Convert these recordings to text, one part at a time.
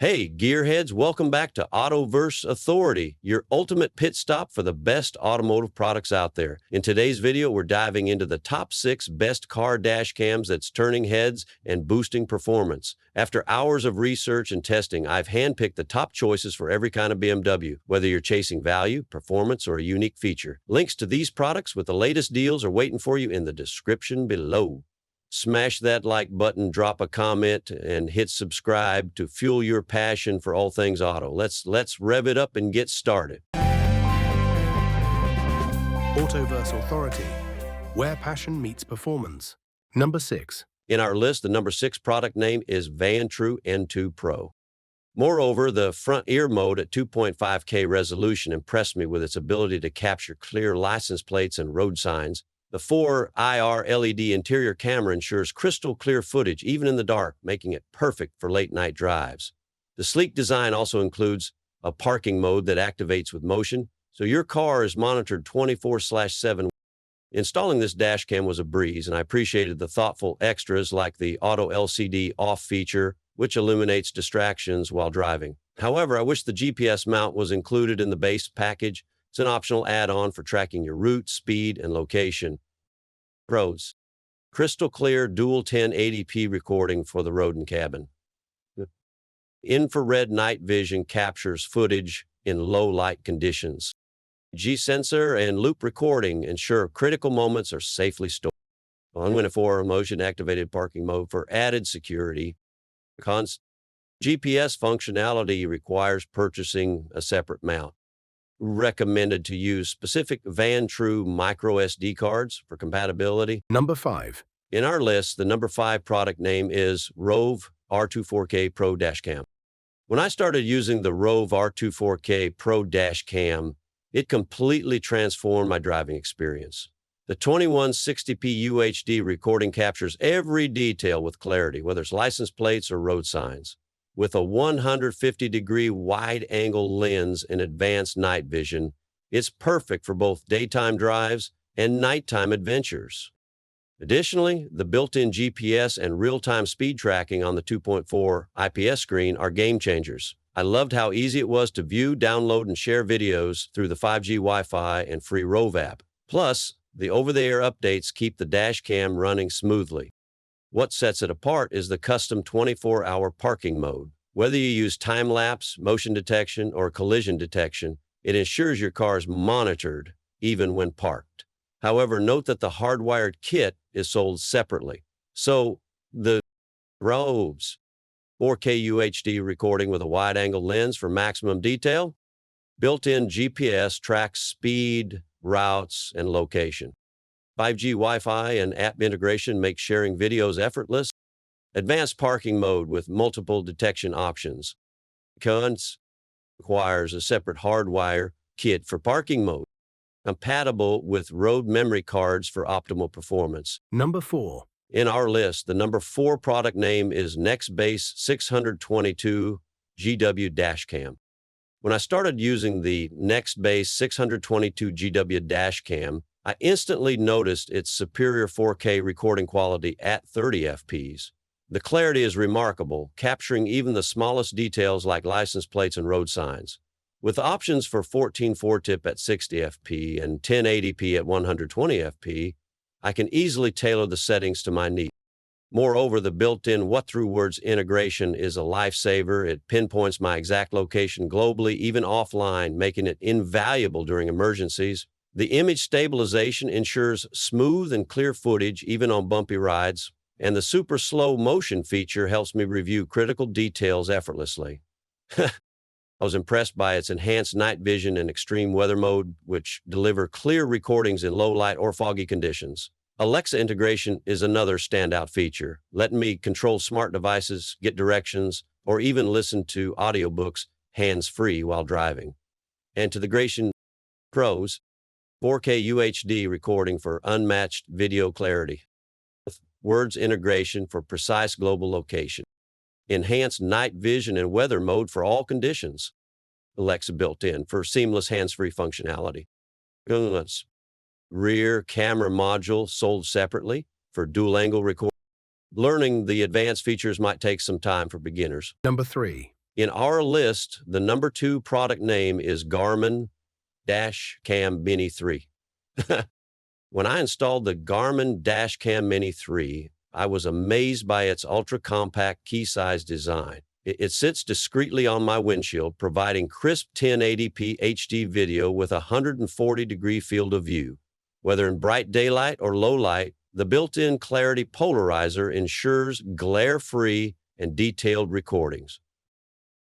Hey, gearheads, welcome back to Autoverse Authority, your ultimate pit stop for the best automotive products out there. In today's video, we're diving into the top 6 best car dash cams that's turning heads and boosting performance. After hours of research and testing, I've handpicked the top choices for every kind of BMW, whether you're chasing value, performance, or a unique feature. Links to these products with the latest deals are waiting for you in the description below. Smash that like button, drop a comment, and hit subscribe to fuel your passion for all things auto. Let's rev it up and get started. Autoverse Authority, where passion meets performance. Number 6. In our list, the number 6 product name is Vantrue N2 Pro. Moreover, the front ear mode at 2.5K resolution impressed me with its ability to capture clear license plates and road signs. The 4IR LED interior camera ensures crystal clear footage even in the dark, making it perfect for late-night drives. The sleek design also includes a parking mode that activates with motion, so your car is monitored 24/7. Installing this dash cam was a breeze, and I appreciated the thoughtful extras like the auto LCD off feature, which illuminates distractions while driving. However, I wish the GPS mount was included in the base package. It's an optional add-on for tracking your route, speed, and location. Pros: crystal clear dual 1080p recording for the road and cabin. Infrared night vision captures footage in low light conditions. G-sensor and loop recording ensure critical moments are safely stored. 124 motion-activated parking mode for added security. Cons: GPS functionality requires purchasing a separate mount. Recommended to use specific Vantrue micro SD cards for compatibility. Number 5. In our list, the number 5 product name is ROVE R24K Pro Dashcam. When I started using the ROVE R24K Pro Dashcam, it completely transformed my driving experience. The 2160p UHD recording captures every detail with clarity, whether it's license plates or road signs. With a 150-degree wide-angle lens and advanced night vision, it's perfect for both daytime drives and nighttime adventures. Additionally, the built-in GPS and real-time speed tracking on the 2.4 IPS screen are game changers. I loved how easy it was to view, download, and share videos through the 5G Wi-Fi and free ROVE app. Plus, the over-the-air updates keep the dash cam running smoothly. What sets it apart is the custom 24-hour parking mode. Whether you use time-lapse, motion detection, or collision detection, it ensures your car is monitored even when parked. However, note that the hardwired kit is sold separately. So, the ROVE's 4K UHD recording with a wide-angle lens for maximum detail, built-in GPS tracks speed, routes, and location. 5G Wi-Fi and app integration makes sharing videos effortless. Advanced parking mode with multiple detection options. Cons: requires a separate hardwire kit for parking mode. Compatible with road memory cards for optimal performance. Number 4. In our list, the number 4 product name is Nextbase 622 GW Dashcam. When I started using the Nextbase 622 GW Dashcam, I instantly noticed its superior 4K recording quality at 30 fps. The clarity is remarkable, capturing even the smallest details like license plates and road signs. With options for 14 4-tip at 60 fp and 1080p at 120 fp, I can easily tailor the settings to my needs. Moreover, the built-in What Through Words integration is a lifesaver. It pinpoints my exact location globally, even offline, making it invaluable during emergencies. The image stabilization ensures smooth and clear footage even on bumpy rides, and the super slow motion feature helps me review critical details effortlessly. I was impressed by its enhanced night vision and extreme weather mode, which deliver clear recordings in low light or foggy conditions. Alexa integration is another standout feature, letting me control smart devices, get directions, or even listen to audiobooks hands-free while driving. And to the Gration pros: 4K UHD recording for unmatched video clarity. Words integration for precise global location. Enhanced night vision and weather mode for all conditions. Alexa built in for seamless hands-free functionality. Rear camera module sold separately for dual-angle recording. Learning the advanced features might take some time for beginners. Number 3. In our list, the number 2 product name is Garmin Dashcam Mini 3. When I installed the Garmin Dashcam Mini 3, I was amazed by its ultra-compact key-size design. It sits discreetly on my windshield, providing crisp 1080p HD video with a 140-degree field of view. Whether in bright daylight or low light, the built-in clarity polarizer ensures glare-free and detailed recordings.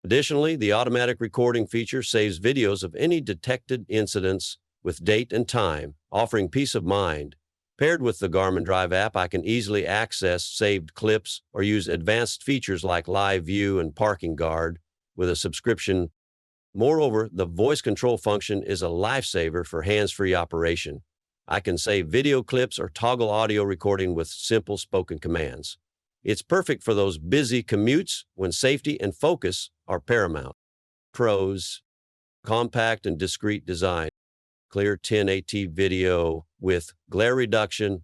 Additionally, the automatic recording feature saves videos of any detected incidents with date and time, offering peace of mind. Paired with the Garmin Drive app, I can easily access saved clips or use advanced features like Live View and Parking Guard with a subscription. Moreover, the voice control function is a lifesaver for hands-free operation. I can save video clips or toggle audio recording with simple spoken commands. It's perfect for those busy commutes when safety and focus are paramount. Pros: compact and discreet design, clear 1080p video with glare reduction,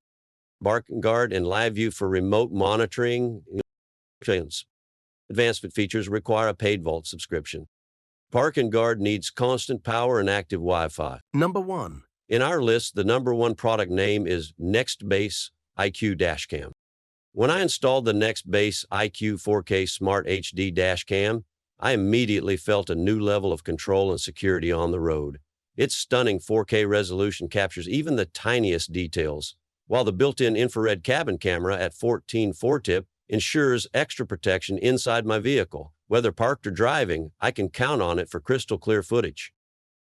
Parking Guard and Live View for remote monitoring. Advanced features require a paid Vault subscription. Parking Guard needs constant power and active Wi-Fi. Number 1. In our list, the number 1 product name is Nextbase IQ Dashcam. When I installed the Nextbase IQ 4K Smart HD Dashcam, I immediately felt a new level of control and security on the road. Its stunning 4K resolution captures even the tiniest details, while the built-in infrared cabin camera at 14 4-tip ensures extra protection inside my vehicle. Whether parked or driving, I can count on it for crystal clear footage.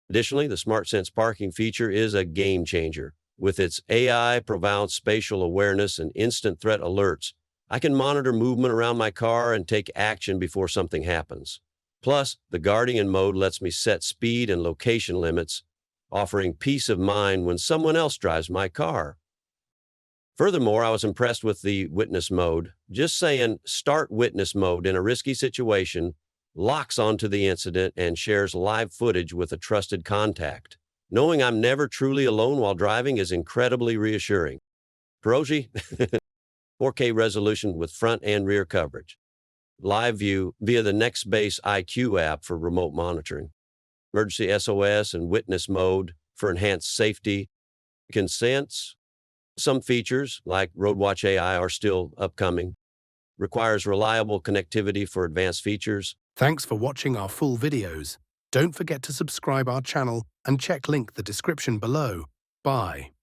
Additionally, the SmartSense parking feature is a game changer. With its AI-profound spatial awareness and instant threat alerts, I can monitor movement around my car and take action before something happens. Plus, the Guardian mode lets me set speed and location limits, offering peace of mind when someone else drives my car. Furthermore, I was impressed with the witness mode. Just saying start witness mode in a risky situation locks onto the incident and shares live footage with a trusted contact. Knowing I'm never truly alone while driving is incredibly reassuring. Kuroji, 4K resolution with front and rear coverage. Live View via the Nextbase IQ app for remote monitoring. Emergency SOS and witness mode for enhanced safety. Consents. Some features, like RoadWatch AI, are still upcoming. Requires reliable connectivity for advanced features. Thanks for watching our full videos. Don't forget to subscribe our channel and check link the description below. Bye.